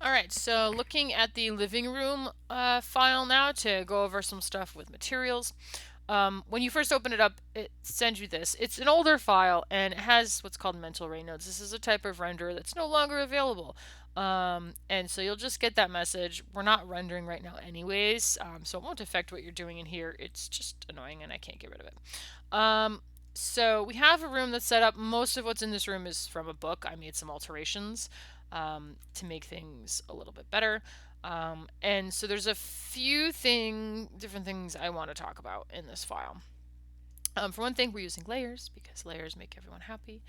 All right, so looking at the living room file now to go over some stuff with materials. When you first open it up, it sends you this. It's an older file and it has what's called mental ray nodes. This is a type of renderer that's no longer available. And so you'll just get that message. We're not rendering right now anyways, so it won't affect what you're doing in here. It's just annoying and I can't get rid of it. So we have a room that's set up. Most of what's in this room is from a book. I made some alterations to make things a little bit better. And so there's a few different things I want to talk about in this file. For one thing, we're using layers because layers make everyone happy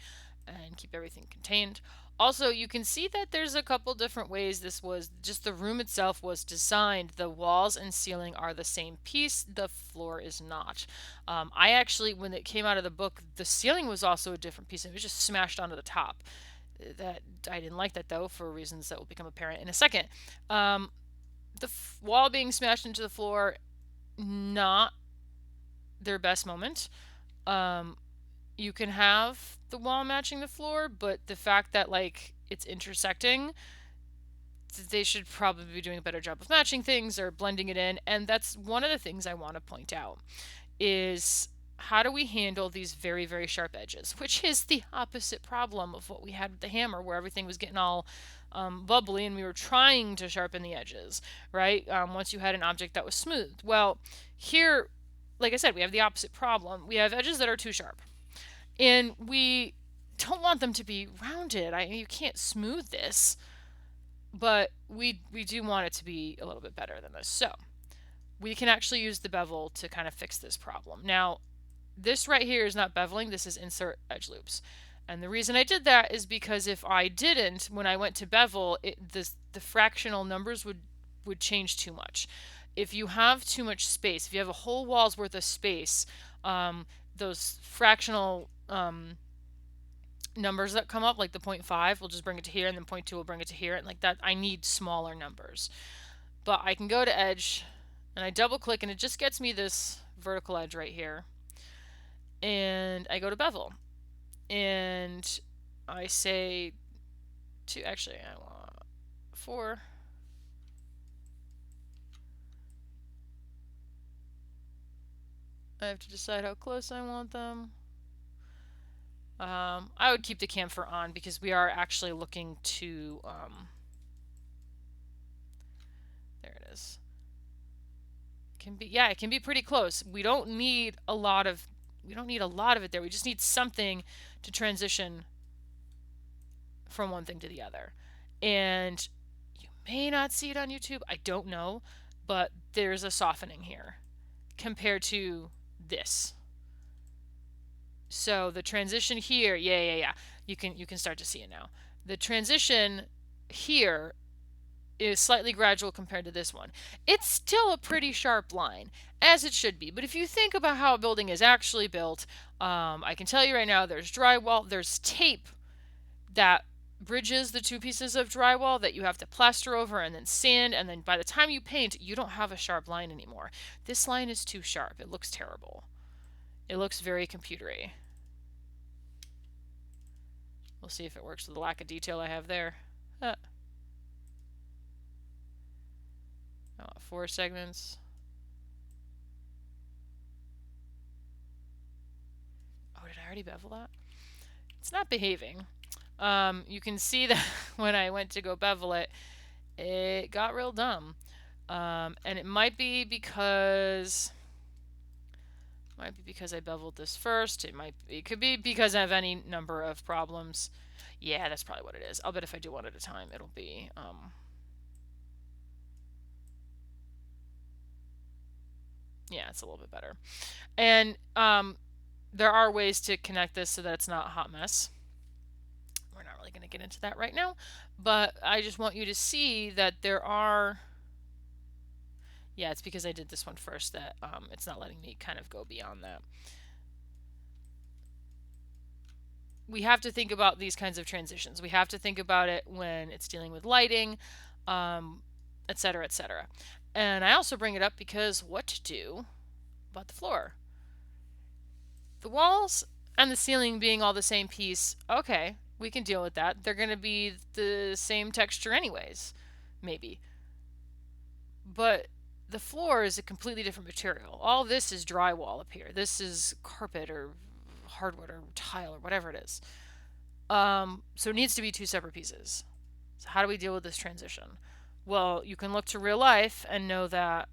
and keep everything contained. Also, you can see that there's a couple different ways this was, just the room itself was designed. The walls and ceiling are the same piece, the floor is not. I actually, when it came out of the book, the ceiling was also a different piece. It was just smashed onto the top. That I didn't like that though, for reasons that will become apparent in a second. The wall being smashed into the floor, not their best moment. Um, you can have the wall matching the floor, but the fact that like it's intersecting, they should probably be doing a better job of matching things or blending it in. And that's one of the things I want to point out is how do we handle these very, very sharp edges, which is the opposite problem of what we had with the hammer, where everything was getting all bubbly and we were trying to sharpen the edges, right? Once you had an object that was smooth. Well, here, like I said, we have the opposite problem. We have edges that are too sharp, and we don't want them to be rounded. You can't smooth this, but we do want it to be a little bit better than this. So we can actually use the bevel to kind of fix this problem. Now, this right here is not beveling, this is insert edge loops. And the reason I did that is because if I didn't, when I went to bevel, the fractional numbers would change too much. If you have too much space, if you have a whole wall's worth of space, those fractional numbers that come up, like the 0.5, we'll just bring it to here, and then 0.2 will bring it to here, and like that, I need smaller numbers. But I can go to edge, and I double click, and it just gets me this vertical edge right here. And I go to bevel, and I say actually I want 4. I have to decide how close I want them. I would keep the camphor on because we are actually looking to there it is. It can be pretty close. We don't need a lot of it there. We just need something to transition from one thing to the other. And you may not see it on YouTube. I don't know, but there's a softening here compared to this. So the transition here, yeah. You can start to see it now. The transition here is slightly gradual compared to this one. It's still a pretty sharp line, as it should be. But if you think about how a building is actually built, I can tell you right now, there's drywall, there's tape that bridges the two pieces of drywall that you have to plaster over and then sand, and then by the time you paint, you don't have a sharp line anymore. This line is too sharp. It looks terrible. It looks very computery. We'll see if it works with the lack of detail I have there. I want 4 segments. Oh, did I already bevel that? It's not behaving. You can see that when I went to go bevel it, it got real dumb. And it might be because I beveled this first. It could be because I have any number of problems. Yeah, that's probably what it is. I'll bet if I do one at a time, it'll be yeah, it's a little bit better. And there are ways to connect this so that it's not a hot mess. We're not really going to get into that right now, but I just want you to see that there are. Yeah, it's because I did this one first that it's not letting me kind of go beyond that. We have to think about these kinds of transitions. We have to think about it when it's dealing with lighting, etc., etc. And I also bring it up because what to do about the floor? The walls and the ceiling being all the same piece, okay, we can deal with that. They're going to be the same texture anyways. maybe. But the floor is a completely different material. All this is drywall up here. This is carpet or hardwood or tile or whatever it is. So it needs to be two separate pieces. So how do we deal with this transition? Well, you can look to real life and know that,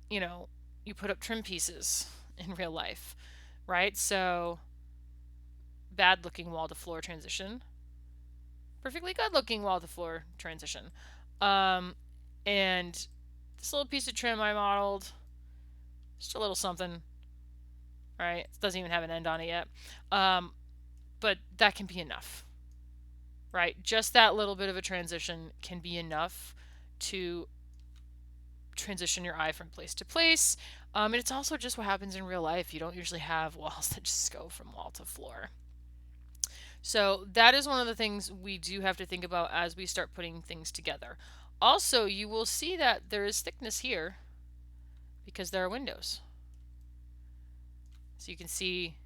you know, you put up trim pieces in real life, right? So bad looking wall to floor transition, perfectly good looking wall to floor transition. Um, and this little piece of trim I modeled, just a little something, right? It doesn't even have an end on it yet. But that can be enough, right? Just that little bit of a transition can be enough to transition your eye from place to place. And it's also just what happens in real life. You don't usually have walls that just go from wall to floor. So that is one of the things we do have to think about as we start putting things together. Also, you will see that there is thickness here because there are windows. So you can see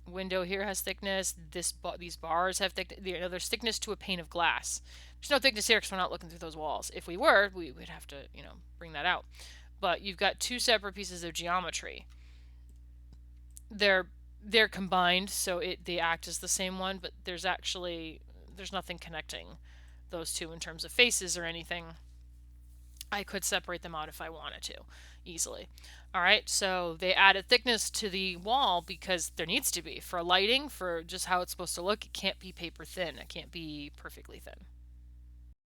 window here has thickness. These bars have thickness. There's thickness to a pane of glass. There's no thickness here because we're not looking through those walls. If we were, we would have to, bring that out. But you've got two separate pieces of geometry. They're combined, so they act as the same one, but there's nothing connecting those two in terms of faces or anything. I could separate them out if I wanted to, easily. All right, so they added thickness to the wall because there needs to be. For lighting, for just how it's supposed to look, it can't be paper thin. It can't be perfectly thin.